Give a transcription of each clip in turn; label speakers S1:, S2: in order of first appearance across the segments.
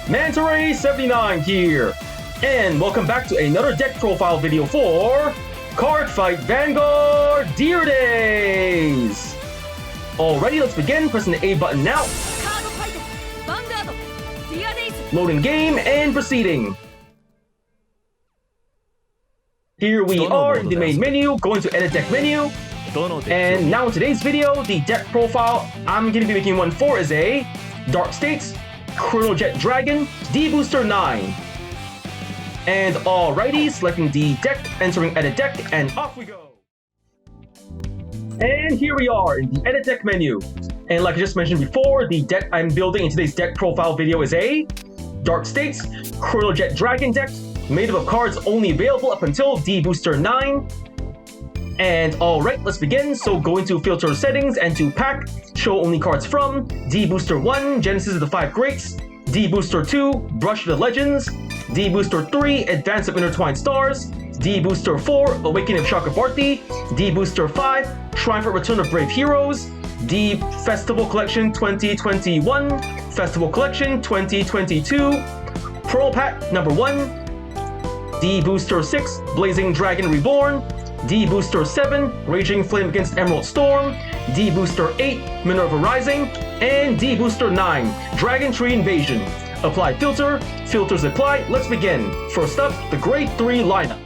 S1: Manta-Ray79 here, and welcome back to another deck profile video for Cardfight Vanguard Deer Days! Alrighty, let's begin. Pressing the A button now.
S2: Vanguard Deer Days.
S1: Loading game and proceeding. Here we are in the main menu, going to edit deck menu. And now in today's video, the deck profile I'm going to be making one for is a Dark States Chronojet Dragon D-BT09. And alrighty, selecting the deck, entering edit deck, and off we go. And here we are in the edit deck menu. And like I just mentioned before, the deck I'm building in today's deck profile video is a Dark States Chronojet Dragon deck, made up of cards only available up until D-BT09. And alright, let's begin. So go into filter settings and to pack, show only cards from D-BT1, Genesis of the 5 Greats, D-BT2, Brush of the Legends, D-BT3, Advance of Intertwined Stars, D-BT4, Awakening of Chakrabarti, D-BT5, Triumphant Return of Brave Heroes, D Festival Collection 2021, Festival Collection 2022, Pearl Pack number 1, D-BT6, Blazing Dragon Reborn, D-BT7, Raging Flame Against Emerald Storm, D-BT8, Minerva Rising, and D-BT9, Dragon Tree Invasion. Apply filter, filters apply, let's begin. First up, the Grade 3 lineup.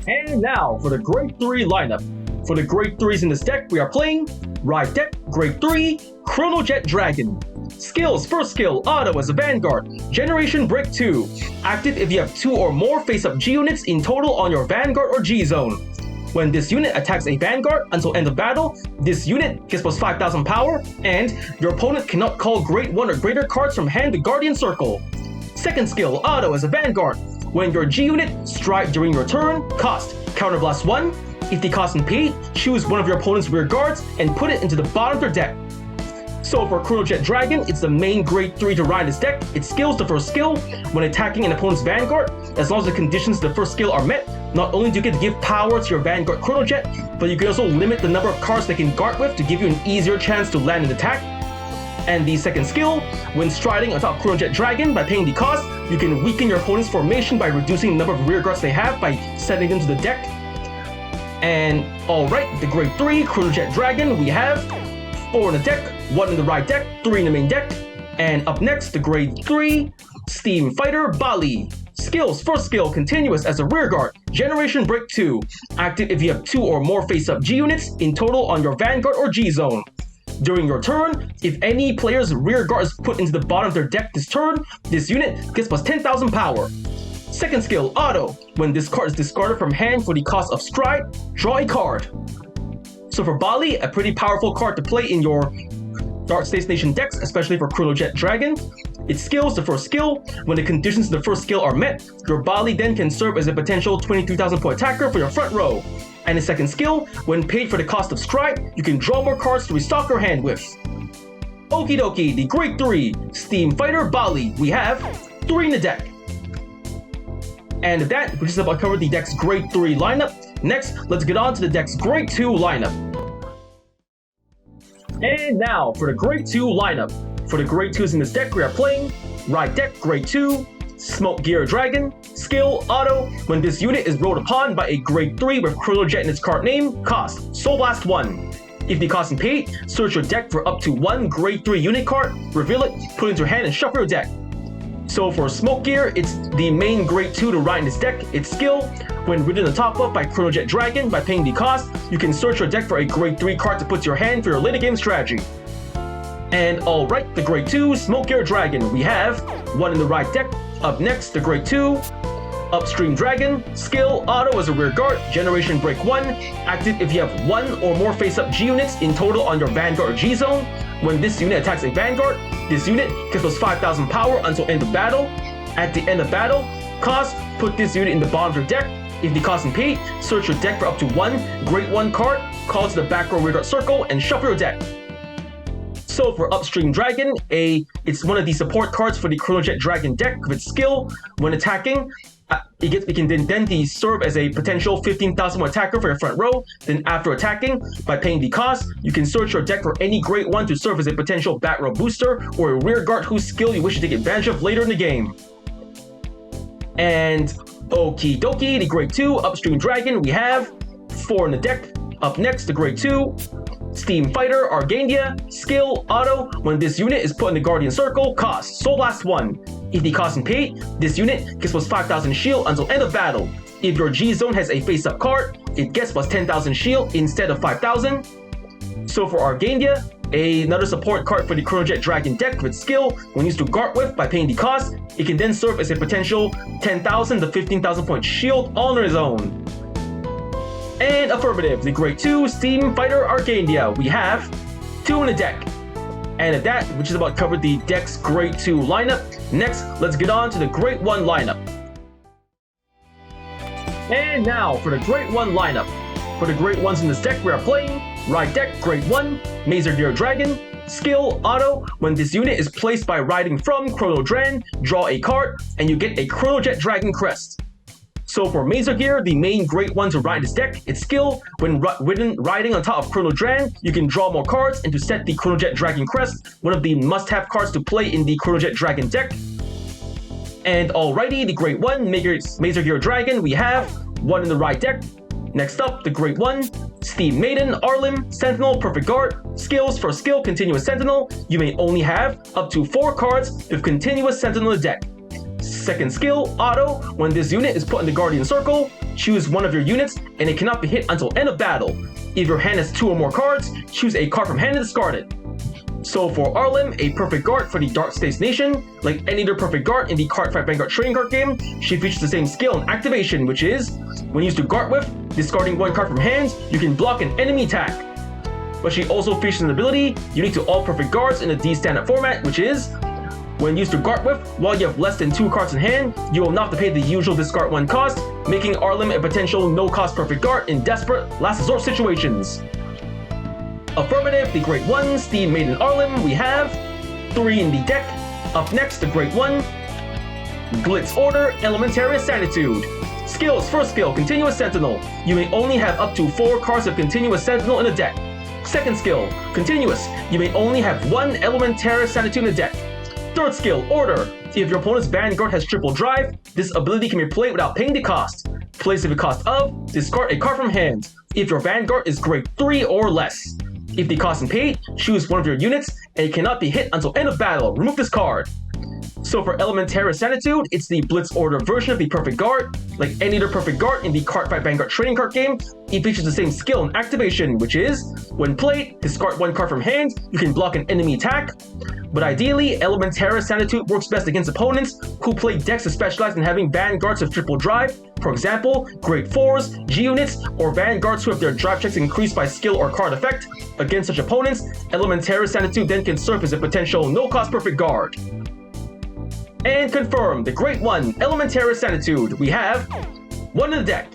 S1: And now for the Grade 3 lineup. For the Grade 3s in this deck, we are playing Ride Deck, Grade 3, Chronojet Dragon. Skills, first skill, auto as a Vanguard, Generation Break 2. Active if you have 2 or more face-up G units in total on your Vanguard or G zone. When this unit attacks a Vanguard until end of battle, this unit gets plus 5,000 power, and your opponent cannot call Grade 1 or greater cards from hand to Guardian Circle. Second skill, auto as a Vanguard. When your G unit strike during your turn, cost Counterblast 1. If the cost and paid, choose one of your opponent's rear guards and put it into the bottom of their deck. So for Chronojet Dragon, it's the main Grade 3 to ride this deck. Its skills, the first skill, when attacking an opponent's Vanguard, as long as the conditions of the first skill are met, not only do you get to give power to your Vanguard Chronojet, but you can also limit the number of cards they can guard with to give you an easier chance to land an attack. And the second skill, when striding atop Chronojet Dragon by paying the cost, you can weaken your opponent's formation by reducing the number of rear guards they have by sending them to the deck. And alright, the Grade 3 Chronojet Dragon, we have 4 in the deck, 1 in the ride deck, 3 in the main deck. And up next, the Grade 3 Steam Fighter Bali. Skills, first skill, continuous as a rearguard, Generation Break 2. Active if you have 2 or more face-up G units in total on your Vanguard or G zone. During your turn, if any player's rearguard is put into the bottom of their deck this turn, this unit gets plus 10,000 power. Second skill, auto. When this card is discarded from hand for the cost of stride, draw a card. So for Bali, a pretty powerful card to play in your Dark States Nation decks, especially for Chronojet Dragon. Its skills, the first skill, when the conditions of the first skill are met, your Bali then can serve as a potential 23,000 point attacker for your front row. And the second skill, when paid for the cost of stride, you can draw more cards to restock your hand with. Okie dokie, the Grade 3 Steam Fighter Bali, we have 3 in the deck. And with that, we just about covered the deck's Grade 3 lineup. Next, let's get on to the deck's Grade 2 lineup. And now, for the Grade 2 lineup. For the Grade 2s in this deck, we are playing Ride Deck, Grade 2, Smoke Gear Dragon, Skill, Auto. When this unit is rolled upon by a Grade 3 with Chronojet in its card name, cost Soul Blast 1. If the cost and paid, search your deck for up to 1 Grade 3 unit card, reveal it, put it into your hand, and shuffle your deck. So for Smoke Gear, it's the main Grade 2 to ride in this deck. Its skill, when ridden on top of by Chronojet Dragon by paying the cost, you can search your deck for a Grade 3 card to put to your hand for your later game strategy. And alright, the Grade 2 Smoke Gear Dragon, we have 1 in the ride deck. Up next, the Grade 2 Upstream Dragon, skill, auto as a rear guard, Generation Break 1, active if you have 1 or more face-up G units in total on your Vanguard or G zone. When this unit attacks a Vanguard, this unit gets plus 5,000 power until end of battle. At the end of battle, cost, put this unit in the bottom of your deck. If the cost and paid, search your deck for up to 1 Grade 1 card, call to the back row rearguard circle, and shuffle your deck. So for Upstream Dragon, it's one of the support cards for the Chronojet Dragon deck with its skill. When attacking, It can then serve as a potential 15,000 attacker for your front row. Then after attacking, by paying the cost, you can search your deck for any Great 1 to serve as a potential back row booster or a rear guard whose skill you wish to take advantage of later in the game. And okie dokie, the Grade 2 Upstream Dragon, we have 4 in the deck. Up next, the Grade 2 Steam Fighter Argania, skill, auto, when this unit is put in the Guardian Circle, cost, Soul Blast 1. If the cost is paid, this unit gets plus 5,000 shield until end of battle. If your G zone has a face-up card, it gets plus 10,000 shield instead of 5,000. So for Argania, another support card for the Chronojet Dragon deck with skill, when used to guard with by paying the cost, it can then serve as a potential 10,000 to 15,000 point shield all on its own. And affirmative, the Grade 2 Steam Fighter Argania, we have 2 in the deck. And at that, which is about covered the deck's Grade 2 lineup. Next, let's get on to the Grade 1 lineup. And now for the Grade 1 lineup. For the Grade 1s in this deck, we are playing Ride Deck Grade 1, Mazer Gear Dragon, skill, auto, when this unit is placed by riding from Chronodran, draw a card, and you get a Chronojet Dragon crest. So for Mazer Gear, the main Great 1 to ride this deck, its skill, when riding on top of Chronodran, you can draw more cards, and to set the Chronojet Dragon crest, one of the must-have cards to play in the Chronojet Dragon deck. And alrighty, the Great 1 Mazer Gear Dragon, we have 1 in the ride deck. Next up, the Great 1 Steam Maiden Arlim Sentinel Perfect Guard, skills, for skill Continuous Sentinel, you may only have up to 4 cards with Continuous Sentinel in the deck. Second skill, auto, when this unit is put in the Guardian Circle, choose one of your units and it cannot be hit until end of battle. If your hand has 2 or more cards, choose a card from hand and discard it. So for Arlim, a Perfect Guard for the Dark States Nation, like any other Perfect Guard in the Cardfight Vanguard trading card game, she features the same skill and activation, which is, when used to guard with, discarding 1 card from hand, you can block an enemy attack. But she also features an ability unique to all Perfect Guards in the D standard format, which is, when used to guard with, while you have less than 2 cards in hand, you will not have to pay the usual discard 1 cost, making Arlim a potential no-cost Perfect Guard in desperate, last resort situations. Affirmative, the Great 1 Steam Maiden Arlim, we have 3 in the deck. Up next, the Great 1 Glitz Order Elementary Sanitude. Skills, first skill, Continuous Sentinel. You may only have up to 4 cards of Continuous Sentinel in the deck. Second skill, Continuous. You may only have 1 Elementary Sanitude in the deck. Third skill, Order. If your opponent's Vanguard has triple drive, this ability can be played without paying the cost. Place at the cost of, discard a card from hand. If your Vanguard is Grade 3 or less. If the cost is paid, choose one of your units, and it cannot be hit until end of battle. Remove this card. So for Elementary Sanitude, it's the Blitz Order version of the Perfect Guard. Like any other Perfect Guard in the Cardfight Vanguard trading card game, it features the same skill and activation, which is, when played, discard 1 card from hand, you can block an enemy attack. But ideally, Elementary Sanitude works best against opponents who play decks that specialize in having Vanguards with triple drive, for example, Grade 4s, G units, or Vanguards who have their drive checks increased by skill or card effect. Against such opponents, Elementary Sanitude then can serve as a potential no-cost Perfect Guard. And confirm, the Great 1 Elementary Sanitude, we have 1 in the deck.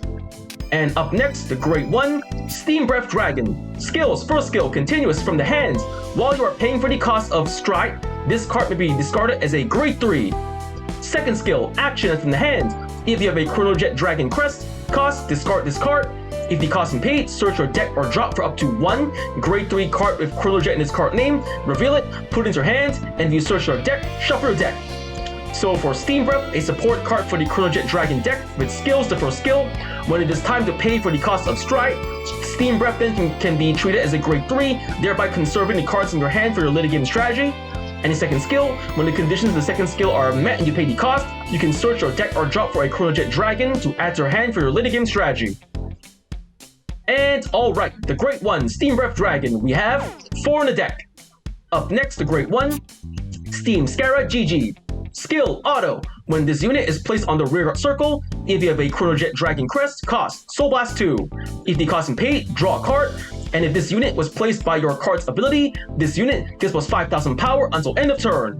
S1: And up next, the Great 1 Steam Breath Dragon. Skills, first skill, Continuous from the hand. While you are paying for the cost of Stride, this card may be discarded as a Grade 3. Second skill, Action from the hand. If you have a Chronojet Dragon crest, cost, discard this card. If the cost is paid, search your deck or drop for up to 1 Grade 3 card with Chronojet in its card name, reveal it, put it into your hand, and if you search your deck, shuffle your deck. So for Steam Breath, a support card for the Chronojet Dragon deck with skills, the first skill, when it is time to pay for the cost of Stride, Steam Breath then can be treated as a Grade 3, thereby conserving the cards in your hand for your later game strategy. And the second skill, when the conditions of the second skill are met and you pay the cost, you can search your deck or drop for a Chronojet Dragon to add to your hand for your later game strategy. And alright, the Great 1 Steam Breath Dragon, we have 4 in the deck. Up next, the Great 1 Steam Scara GG. Skill, auto. When this unit is placed on the rearguard circle, if you have a Chronojet Dragon crest, cost, Soul Blast 2. If the cost is paid, draw a card. And if this unit was placed by your card's ability, this unit gets plus 5,000 power until end of turn.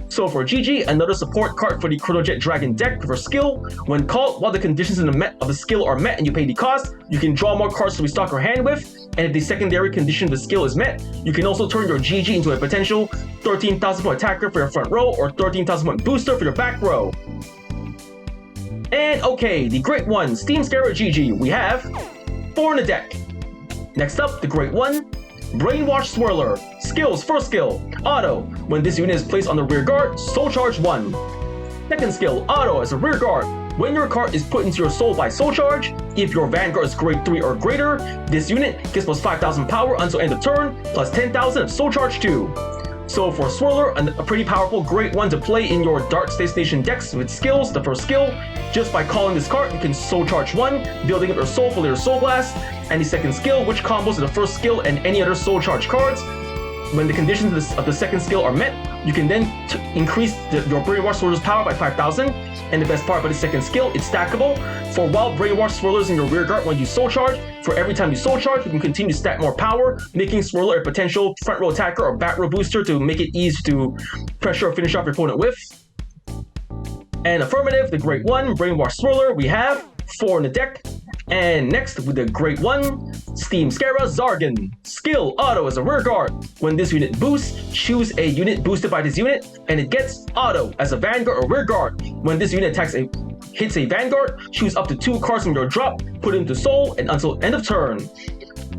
S1: So for GG, another support card for the Chronojet Dragon deck for skill. When called, while the conditions of the skill are met and you pay the cost, you can draw more cards to restock your hand with. And if the secondary condition of the skill is met, you can also turn your GG into a potential 13,000 point attacker for your front row or 13,000 point booster for your back row. And okay, the Great One, Steam Scarab GG, we have 4 in the deck. Next up, the Great One, Brainwash Swirler. Skills, first skill, auto. When this unit is placed on the rear guard, soul charge 1. Second skill, auto as a rear guard. When your card is put into your soul by soul charge, if your Vanguard is grade 3 or greater, this unit gets plus 5,000 power until end of turn, plus 10,000 of soul charge 2. So for Swirler, a pretty powerful great one to play in your Dark Space Nation decks with skills. The first skill, just by calling this card, you can soul charge 1, building up your soul for later soul blast. And the second skill, which combos with the first skill and any other soul charge cards. When the conditions of the second skill are met, you can then increase your Brainwash Swirler's power by 5,000. And the best part about the second skill, it's stackable. For wild Brainwash Swirlers in your rear guard when you soul charge, for every time you soul charge, you can continue to stack more power, making Swirler a potential front row attacker or back row booster to make it easy to pressure or finish off your opponent with. And affirmative, the Great One, Brainwash Swirler, we have 4 in the deck. And next, with the Great One, Steam Scarab Zargan. Skill, auto as a rear guard. When this unit boosts, choose a unit boosted by this unit, and it gets auto as a Vanguard or rear guard. When this unit hits a Vanguard, choose up to 2 cards from your drop, put it into soul, and until end of turn.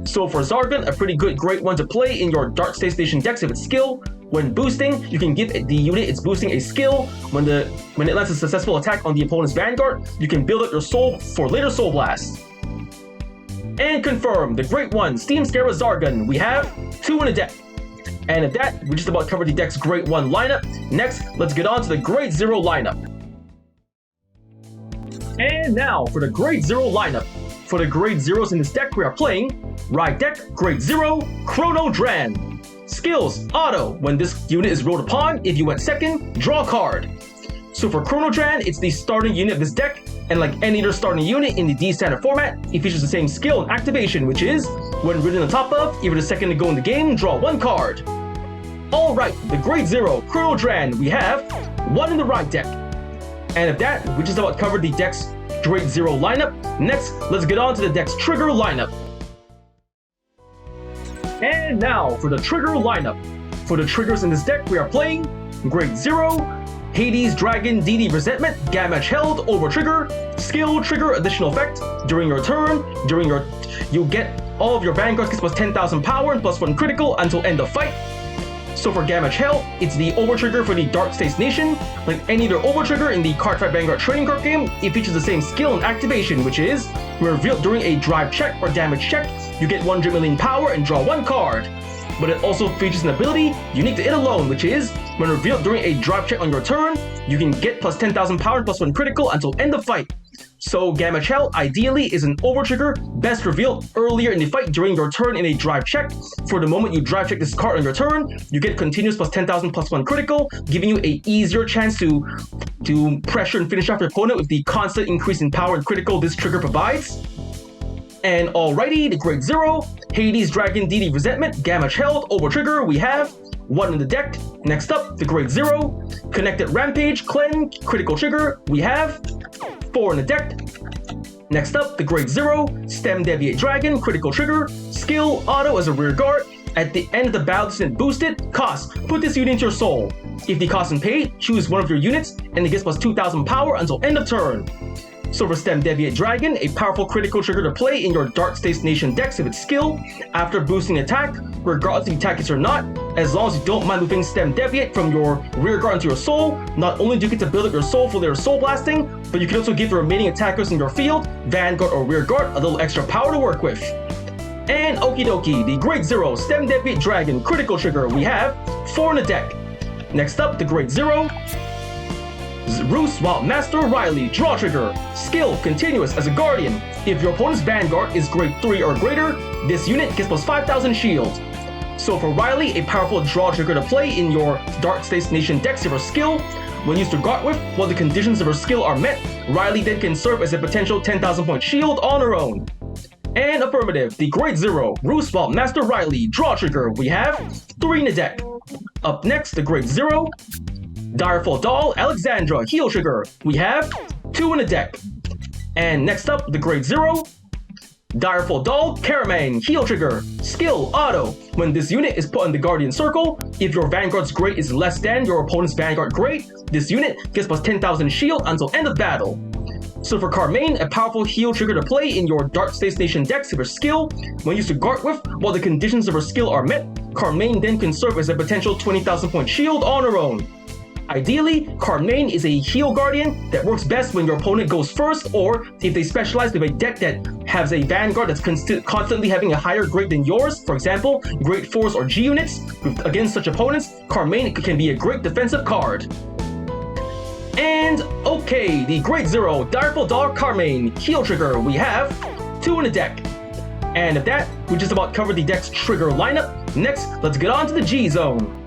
S1: So for Zargan, a pretty good great one to play in your Dark Space Nation decks with its skill. When boosting, you can give the unit it's boosting a skill. When it lands a successful attack on the opponent's Vanguard, you can build up your soul for later soul blast. And confirm, the Great One, Steam Scarab Zargan, we have 2 in the deck. And at that, we just about covered the deck's Great One lineup. Next, let's get on to the Great Zero lineup. And now for the Great Zero lineup. For the Grade Zeros in this deck, we are playing Ride Deck, Grade Zero, Chronojet. Skills, auto. When this unit is rolled upon, if you went second, draw a card. So for Chronojet, it's the starting unit of this deck, and like any other starting unit in the D standard format, it features the same skill and activation, which is, when ridden on top of, if you're the second to go in the game, draw 1 card. Alright, the Grade Zero, Chronojet, we have 1 in the Ride Deck. And at that, we just about covered the deck's Grade Zero lineup. Next, let's get on to the deck's Trigger lineup. And now for the Trigger lineup. For the triggers in this deck, we are playing Grade Zero, Hades Dragon DD Resentment, Damage Held, Over Trigger, Skill Trigger Additional Effect. During your turn, you get all of your Vanguards gets plus 10,000 power and plus 1 critical until end of fight. So for Damage Held, it's the Over Trigger for the Dark Space Nation. Like any other Over Trigger in the Cardfight Vanguard trading card game, it features the same skill and activation, which is, when revealed during a drive check or damage check, you get 100 million power and draw 1 card. But it also features an ability unique to it alone, which is, when revealed during a drive check on your turn, you can get plus 10,000 power and plus 1 critical until end of fight. So Damage Held ideally is an over trigger, best revealed earlier in the fight during your turn in a drive check. For the moment you drive check this card on your turn, you get continuous plus 10,000 plus 1 critical, giving you a easier chance to pressure and finish off your opponent with the constant increase in power and critical this trigger provides. And alrighty, the Grade Zero, Hades Dragon DD Resentment, Damage Held, Over Trigger, we have 1 in the deck. Next up, the Grade Zero, Connected Rampage, Cleanse, Critical Trigger, we have 4 in the deck. Next up, the Grade Zero, Stem Deviate Dragon, Critical Trigger, Skill, Auto as a rear guard. At the end of the battle, this unit boosted, cost, put this unit into your soul. If the cost is paid, choose one of your units, and it gets plus 2,000 power until end of turn. So for Stem Deviate Dragon, a powerful critical trigger to play in your Dark Space Nation decks with its skill. After boosting attack, regardless if the attack hits or not, as long as you don't mind moving Stem Deviate from your rear guard into your soul, not only do you get to build up your soul for their soul blasting, but you can also give the remaining attackers in your field, Vanguard or rear guard, a little extra power to work with. And okie dokie, the Grade Zero, Stem Deviate Dragon, critical trigger, we have 4 in the deck. Next up, the Grade Zero, Roos Wild Master Riley, draw trigger. Skill, continuous as a guardian. If your opponent's Vanguard is grade 3 or greater, this unit gets plus 5,000 shield. So for Riley, a powerful draw trigger to play in your Dark Space Nation decks of her skill. When used to guard with, while the conditions of her skill are met, Riley then can serve as a potential 10,000 point shield on her own. And affirmative, the Grade Zero, Roos Wild Master Riley, draw trigger, we have 3 in the deck. Up next, the Grade Zero, Direful Doll, Alexandra, heal trigger, we have 2 in the deck. And next up, the Grade Zero, Direful Doll, Caramane, heal trigger, skill, auto. When this unit is put in the Guardian Circle, if your Vanguard's grade is less than your opponent's Vanguard grade, this unit gets plus 10,000 shield until end of battle. So for card main, a powerful heal trigger to play in your Dark Space Nation decks with her skill. When used to guard with, while the conditions of her skill are met, card main then can serve as a potential 20,000 point shield on her own. Ideally, card main is a heal guardian that works best when your opponent goes first, or if they specialize with a deck that has a Vanguard that's constantly having a higher grade than yours, for example, grade 4s or G units. Against such opponents, card main can be a great defensive card. And okay, the grade 0 Direful Dog card main heal trigger, we have 2 in the deck. And at that, we just about covered the deck's trigger lineup. Next, let's get on to the G zone.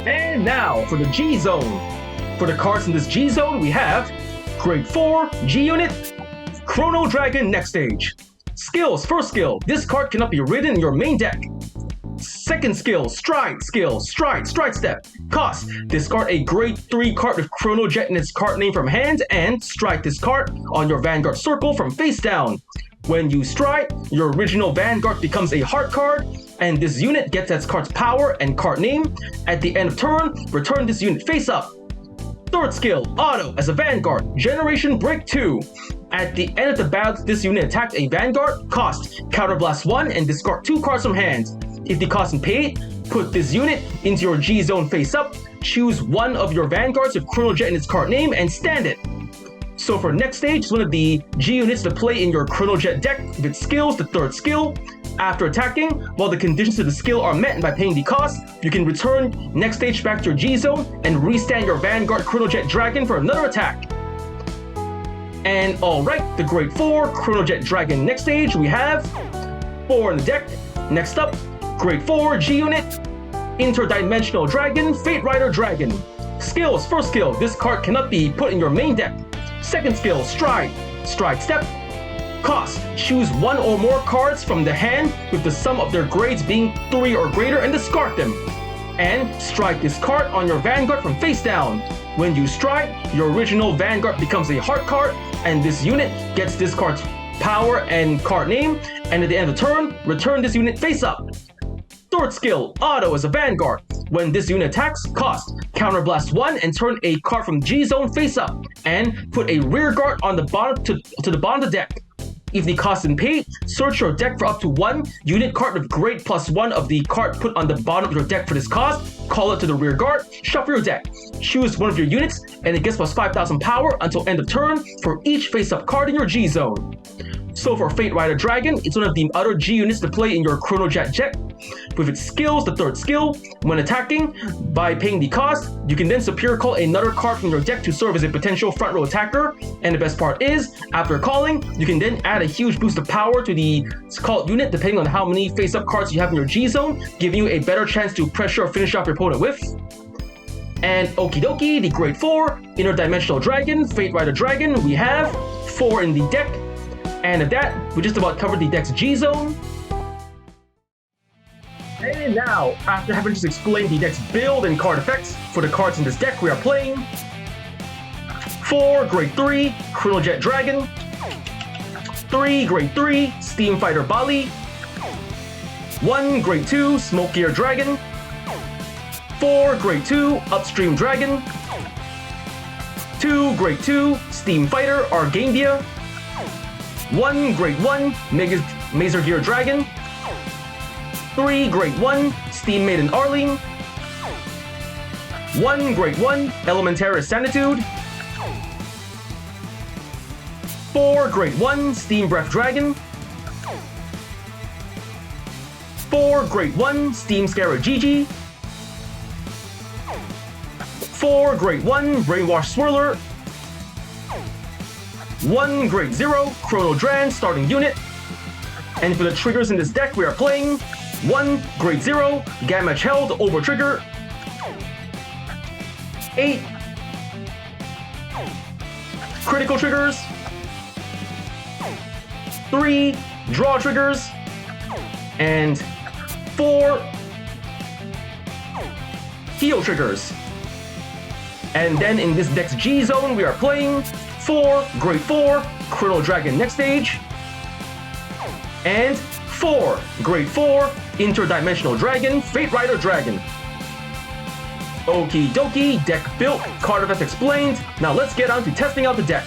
S1: And now for the G zone. For the cards in this G zone, we have grade 4 G unit, Chrono Dragon next stage. Skills, first skill, this card cannot be ridden in your main deck. Second skill, stride step. Cost, discard a grade 3 card with Chronojet in its card name from hand and strike this card on your Vanguard circle from face down. When you stride, your original Vanguard becomes a heart card, and this unit gets its card's power and card name. At the end of turn, return this unit face up. Third skill, auto as a Vanguard, Generation Break 2. At the end of the battle, this unit attacked a Vanguard, cost, counterblast 1 and discard 2 cards from hand. If the cost is paid, put this unit into your G zone face up, choose one of your Vanguards with Chronojet in its card name and stand it. So for next stage, it's one of the G units to play in your Chronojet deck with its skills, the third skill. After attacking, while the conditions of the skill are met and by paying the cost, you can return next stage back to your G zone and restand your Vanguard Chronojet Dragon for another attack. And alright, the grade 4 Chronojet Dragon next stage, we have 4 in the deck. Next up, grade 4 G unit, Interdimensional Dragon, Fate Rider Dragon. Skills, first skill, this card cannot be put in your main deck. Second skill, stride step. Cost, choose one or more cards from the hand with the sum of their grades being 3 or greater and discard them. And strike this card on your Vanguard from face down. When you strike, your original Vanguard becomes a heart card, and this unit gets this card's power and card name, and at the end of the turn, return this unit face up. Third skill, auto as a Vanguard. When this unit attacks, cost, counterblast 1 and turn a card from G zone face up, and put a rear guard on the bottom to the bottom of the deck. If the cost is paid, search your deck for up to 1 unit card with grade +1 of the card put on the bottom of your deck for this cost, call it to the rear guard, shuffle your deck. Choose one of your units, and it gets +5,000 power until end of turn for each face-up card in your G zone. So for Fate Rider Dragon, it's one of the other G units to play in your Chronojet deck. With its skills, the third skill, when attacking, by paying the cost, you can then superior call another card from your deck to serve as a potential front row attacker. And the best part is, after calling, you can then add a huge boost of power to the called unit depending on how many face-up cards you have in your G zone, giving you a better chance to pressure or finish off your opponent with. And okie dokie, the grade 4, Interdimensional Dragon, Fate Rider Dragon, we have 4 in the deck. And at that, we just about covered the deck's G zone. And now, after having just explained the deck's build and card effects for the cards in this deck, we are playing 4 grade 3 Chronojet Dragon, 3 grade 3 Steam Fighter Bali, 1 grade 2 Smoke Gear Dragon, 4 grade 2 Upstream Dragon, 2 grade 2 Steam Fighter Argandia, 1 grade 1 Mazer Gear Dragon, 3 grade 1 Steam Maiden Arling, 1 grade 1 Elementaris Sanitude, 4 grade 1 Steam Breath Dragon, 4 grade 1 Steam Scarab Gigi, 4 grade 1 Brainwash Swirler, 1 grade 0 Chrono Dran starting unit, and for the triggers in this deck we are playing 1 grade 0 Gamma Held Over Trigger, 8 critical triggers, 3 draw triggers, and 4 heal triggers. And then in this deck's G zone we are playing 4 grade 4 Chrono Dragon next stage, and 4 grade 4 Interdimensional Dragon Fate Rider Dragon. Okie dokie, deck built, card effect explained. Now let's get on to testing out the deck.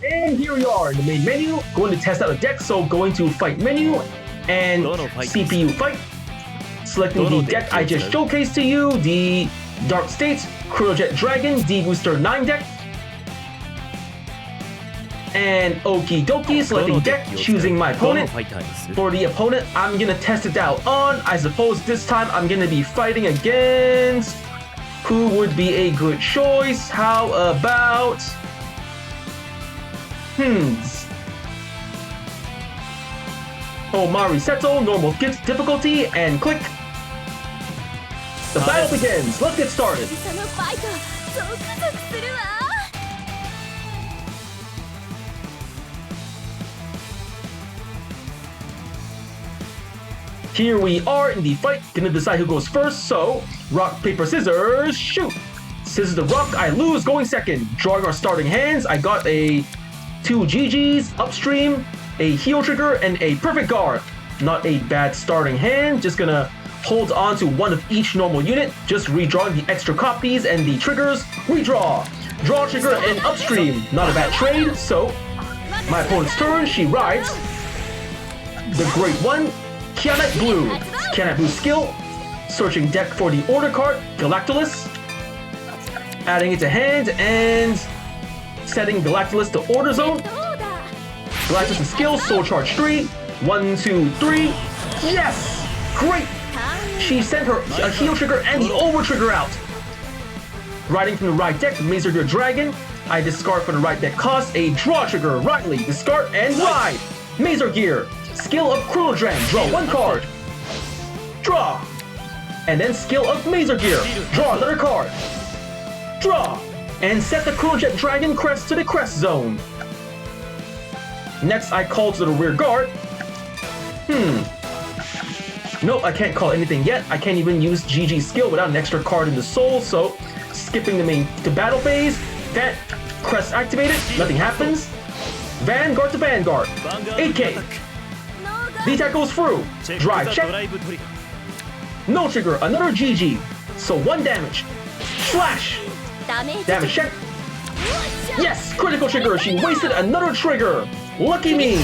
S1: And here we are in the main menu, going to test out a deck, so going to fight menu and CPU fight. Selecting the deck I just showcased to you, the Dark States Chronojet Dragon D-BT09 deck. And okie dokie, selecting deck, choosing my opponent. For the opponent, I'm gonna test it out on. I suppose this time I'm gonna be fighting against... Who would be a good choice? How about... Omari Seto, normal difficulty, and click. The battle begins. Let's get started. Here we are in the fight. Gonna decide who goes first. So, rock, paper, scissors, shoot. Scissors to rock. I lose, going second. Drawing our starting hands. I got a 2 GGs, upstream, a heal trigger, and a perfect guard. Not a bad starting hand. Just gonna hold on to one of each normal unit. Just redrawing the extra copies and the triggers. Redraw. Draw trigger and upstream. Not a bad trade. So, my opponent's turn. She rides the Great One, Kianet Blue. Kianet Blue skill. Searching deck for the order card, Galactolus. Adding it to hand and setting Galactolus to order zone. Galactus to skill, soul charge 3. 1, 2, 3. Yes! Great! She sent her a heal trigger and the over trigger out. Riding from the right deck, Mazer Gear Dragon. I discard from the right deck cost a draw trigger. Riley, discard and ride. Mazer Gear. Skill of Chronojet. Draw 1 card. Draw. And then skill of Mazer Gear. Draw another card. Draw. And set the Chronojet Dragon crest to the crest zone. Next, I call to the rear guard. Nope, I can't call anything yet. I can't even use GG skill without an extra card in the soul, so skipping the main to battle phase. That crest activated, nothing happens. Vanguard to Vanguard. 8k. D-Tech goes through. Drive check. No trigger, another GG. So 1 damage. Slash. Damage check. Yes, critical trigger. She wasted another trigger. Lucky me.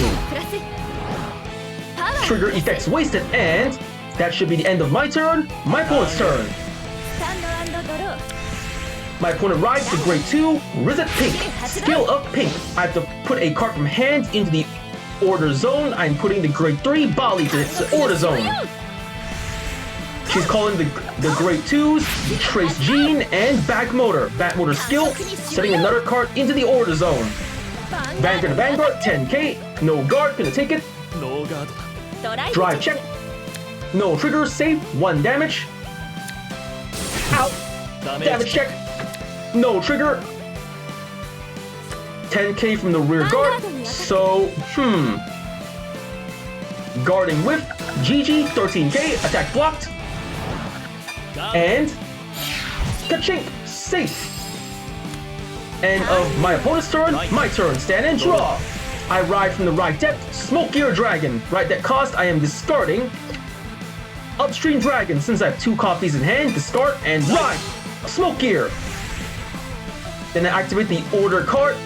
S1: Trigger effects wasted, and that should be the end of my turn. My opponent's turn. My opponent rides the Grade 2, Rizet Pink. Skill of Pink. I have to put a card from hand into the order zone. I'm putting the Grade 3 Bali to its order zone. She's calling the Grade 2s, Trace Gene, and Back Motor. Back Motor skill, setting another card into the order zone. Vanguard to Vanguard, 10k. No guard, gonna take it. Drive check. No trigger, save, 1 damage. Out. Damage check. No trigger. 10k from the rear guard. So, Guarding with GG, 13k, attack blocked. And ka-chink, safe. End of my opponent's turn, my turn, stand and draw. I ride from the right deck, Smoke Gear Dragon. Right deck cost, I am discarding Upstream Dragon. Since I have 2 copies in hand, discard and ride Smoke Gear. Then I activate the order card,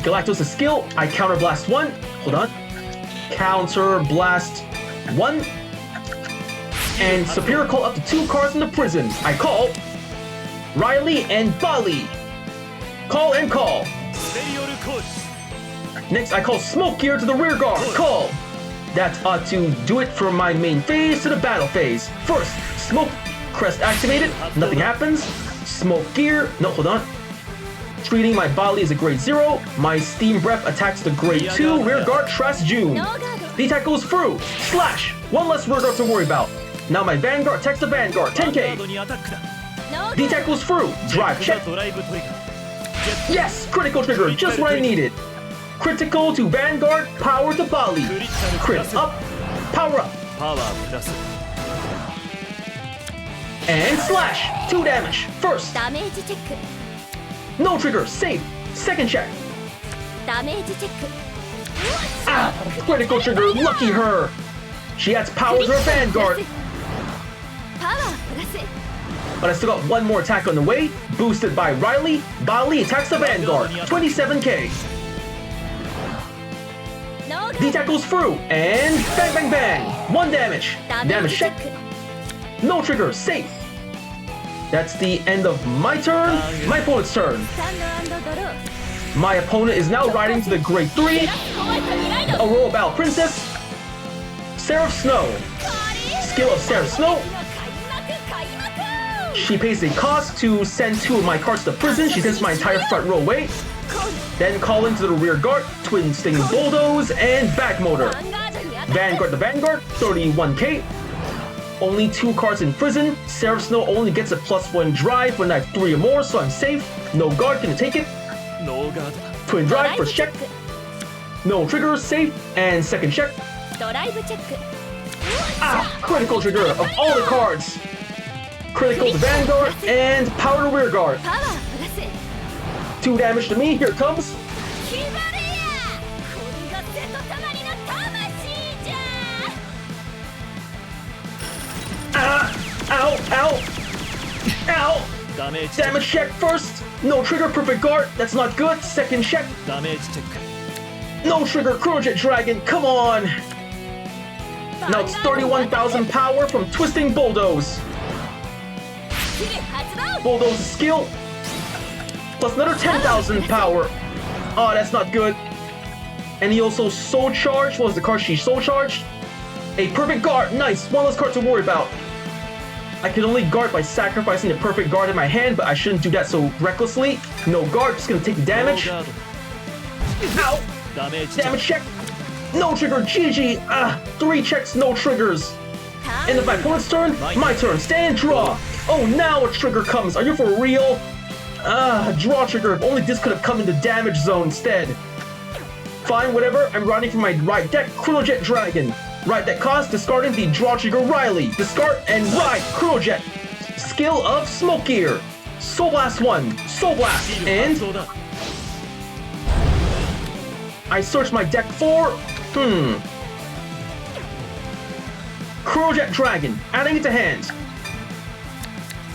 S1: Galactos' skill, I counter blast 1. Hold on. Counter blast 1. And Superior call up to 2 cards in the prison. I call Riley and Bali. Call and call. Next, I call Smoke Gear to the rear guard. Call. That ought to do it from my main phase to the battle phase. First, Smoke Crest activated. Nothing happens. Smoke Gear. No, hold on. Treating my Bali as a Grade 0. My Steam Breath attacks the Grade 2 rear guard Trash June. D-Tech goes through. Slash. 1 less rear guard to worry about. Now my Vanguard attacks the Vanguard. 10k. D-Tech goes through. Drive check. Yes! Critical trigger. Just what I needed. Critical to Vanguard. Power to Bali. Crit up. Power up. And slash. 2 damage. First. No trigger. Safe. Second check. Ah! Critical trigger. Lucky her. She adds power to her Vanguard. But I still got one more attack on the way, boosted by Riley. Bali attacks the Vanguard, 27k. D tackles through, and bang bang bang! 1 damage. Damage check. No trigger, safe. That's the end of my turn. My opponent's turn. My opponent is now riding to the grade 3. Aurora Battle Princess. Seraph Snow. Skill of Seraph Snow. She pays a cost to send 2 of my cards to prison. She sends my entire front row away. Then call into the rear guard, Twin Stinging Bulldoze, and Back Motor. Vanguard the Vanguard, 31k. Only 2 cards in prison. Seraph Snow only gets a +1 drive when I have 3 or more, so I'm safe. No guard can take it. Twin drive, first check. No trigger, safe, and second check. Ah, critical trigger of all the cards. Critical to Vanguard and power to rear guard. 2 damage to me, here it comes. Ow, ow, ow. Damage check first. No trigger, perfect guard. That's not good. Second check. No trigger, Chronojet Dragon. Come on. Now it's 31,000 power from Twisting Bulldoze. Bulldoze skill. Plus another 10,000 power. Oh, that's not good. And he also soul charged. What was the card she soul charged? A perfect guard. Nice. One less card to worry about. I can only guard by sacrificing the perfect guard in my hand, but I shouldn't do that so recklessly. No guard, just gonna take the damage. Ow! Damage check. No trigger, GG. 3 checks, no triggers. End of my opponent's turn. My turn. Stand, draw. Oh, now a trigger comes. Are you for real? Draw trigger. If only this could have come into damage zone instead. Fine, whatever. I'm riding for my right deck, Chronojet Dragon. Right deck cost, discarding the draw trigger Riley. Discard and ride Chronojet. Skill of Smoke Gear. Soul Blast 1. Soul Blast. And I search my deck for Chronojet Dragon. Adding it to hand.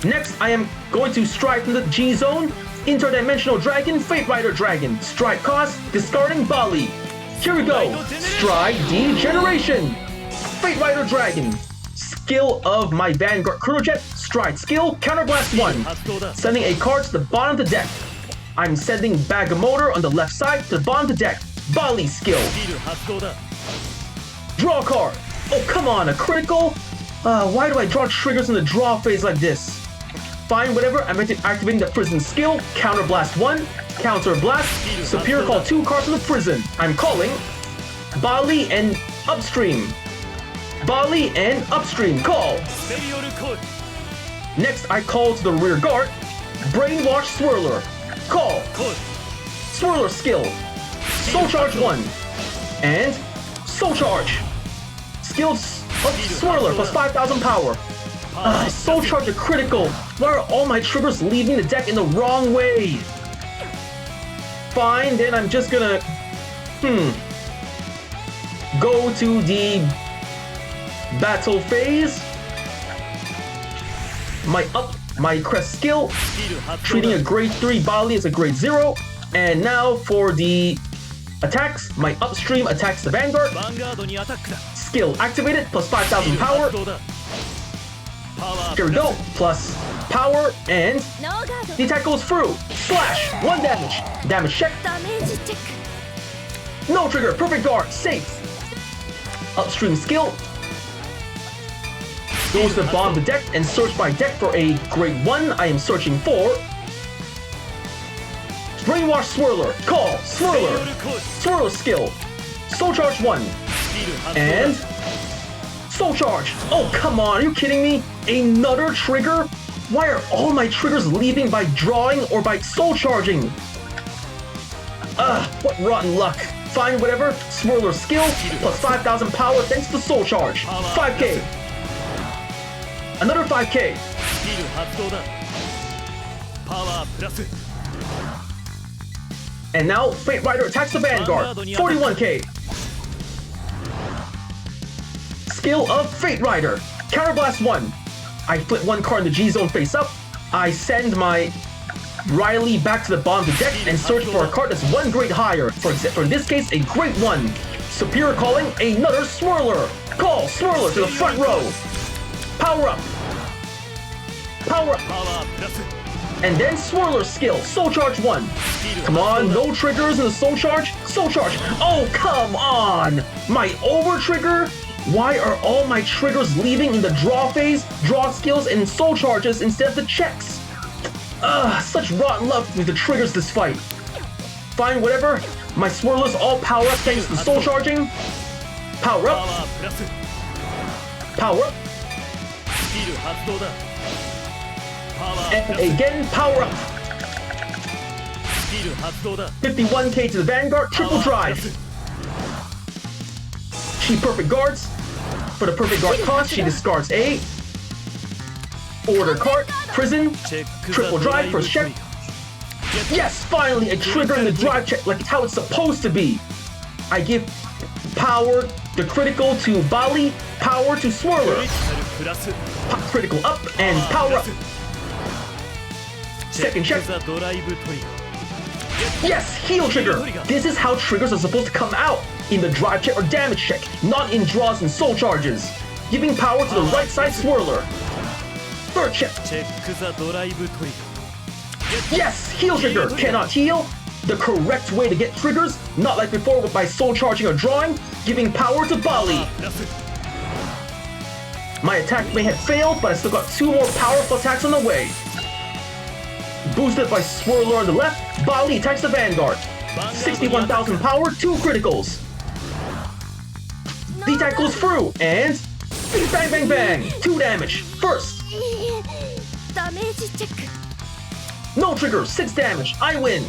S1: Next, I am going to strike from the G zone. Interdimensional Dragon, Fate Rider Dragon. Strike cost, discarding Bali. Here we go. Stride Degeneration. Fate Rider Dragon. Skill of my Vanguard Chronojet. Stride skill, Counterblast 1. Sending a card to the bottom of the deck. I'm sending Bag of Motor on the left side to the bottom of the deck. Bali skill. Draw a card. Oh, come on, a critical? Why do I draw triggers in the draw phase like this? Fine, whatever. I'm activating the prison skill. Counter Blast 1. Counter Blast. Superior call 2 cards from the prison. I'm calling Bali and Upstream. Bali and Upstream. Call. Next, I call to the rear guard. Brainwash Swirler. Call. Swirler skill. Soul Charge 1. And Soul Charge. Skill of Swirler plus 5,000 power. Soul Charge a critical. Why are all my triggers leaving the deck in the wrong way? Fine, then I'm just gonna go to the battle phase. My crest skill, treating a grade 3 Bali as a grade 0. And now for the attacks, my Upstream attacks the Vanguard. Skill activated, plus 5,000 power. Here we go, plus power, and the attack goes through. Slash, 1 damage. Damage check. No trigger, perfect guard, safe. Upstream skill. Goes to the bottom of the deck and search my deck for a grade 1. I am searching for Brainwash Swirler. Call, Swirler. Swirler skill. Soul Charge 1. And Soul Charge. Oh, come on, are you kidding me? Another trigger? Why are all my triggers leaving by drawing or by soul charging? What rotten luck. Fine, whatever. Swirler skill, plus 5,000 power thanks to soul charge. 5k. Another 5k. And now, Fate Rider attacks the Vanguard. 41k. Skill of Fate Rider. Counterblast 1. I flip one card in the G zone face up. I send my Riley back to the bottom of the deck and search for a card that's one grade higher. For in this case, a great one. Superior calling, another Swirler. Call Swirler to the front row. Power up. Power up. And then Swirler skill, Soul Charge 1. Come on, no triggers in the Soul Charge. Soul Charge. Oh, come on. My over trigger? Why are all my triggers leaving in the draw phase, draw skills, and Soul Charges instead of the checks? Ugh, such rotten luck with the triggers this fight. Fine, whatever. My Swirlers all power up thanks to Soul Charging. Power up. Power up. And again, power up. 51k to the Vanguard, triple drive. She perfect guards. For the perfect guard cost, she discards a order card, prison, triple drive, first check. Yes, finally a trigger in the drive check, like it's how it's supposed to be. I give power, the critical to Bali, power to Swirler. Critical up and power up. Second check. Yes, heal trigger. This is how triggers are supposed to come out. In the drive check or damage check, not in draws and soul charges. Giving power to the right side Swirler. Third check. Yes, heal trigger. Cannot heal. The correct way to get triggers, not like before by soul charging or drawing. Giving power to Bali. My attack may have failed, but I still got 2 more powerful attacks on the way. Boosted by Swirler on the left, Bali attacks the Vanguard. 61,000 power, 2 criticals. The attack goes through, and bang bang bang, 2 damage. First. No trigger, 6 damage, I win.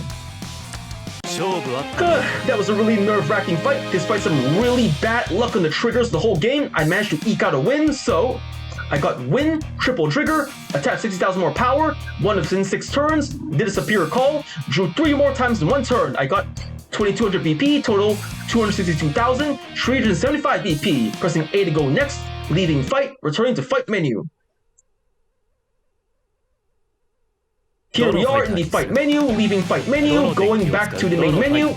S1: That was a really nerve-wracking fight. Despite some really bad luck on the triggers the whole game, I managed to eke out a win, so I got win, triple trigger, attacked 60,000 more power, won within 6 turns, did a superior call, drew 3 more times in 1 turn. I got 2200 BP, total 262,375 BP. Pressing A to go next, leaving fight, returning to fight menu. Here we are in the fight menu, leaving fight menu, going back to the main menu,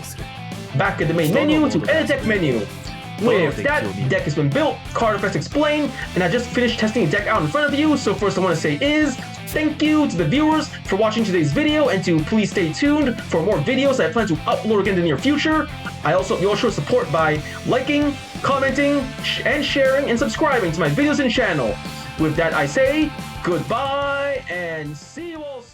S1: back at the main menu to edit deck menu. With that, deck has been built, card effects explained, and I just finished testing the deck out in front of you, so first I want to say is, thank you to the viewers for watching today's video, and to please stay tuned for more videos that I plan to upload again in the near future. I also hope you'll show support by liking, commenting, and sharing, and subscribing to my videos and channel. With that I say, goodbye, and see you all soon.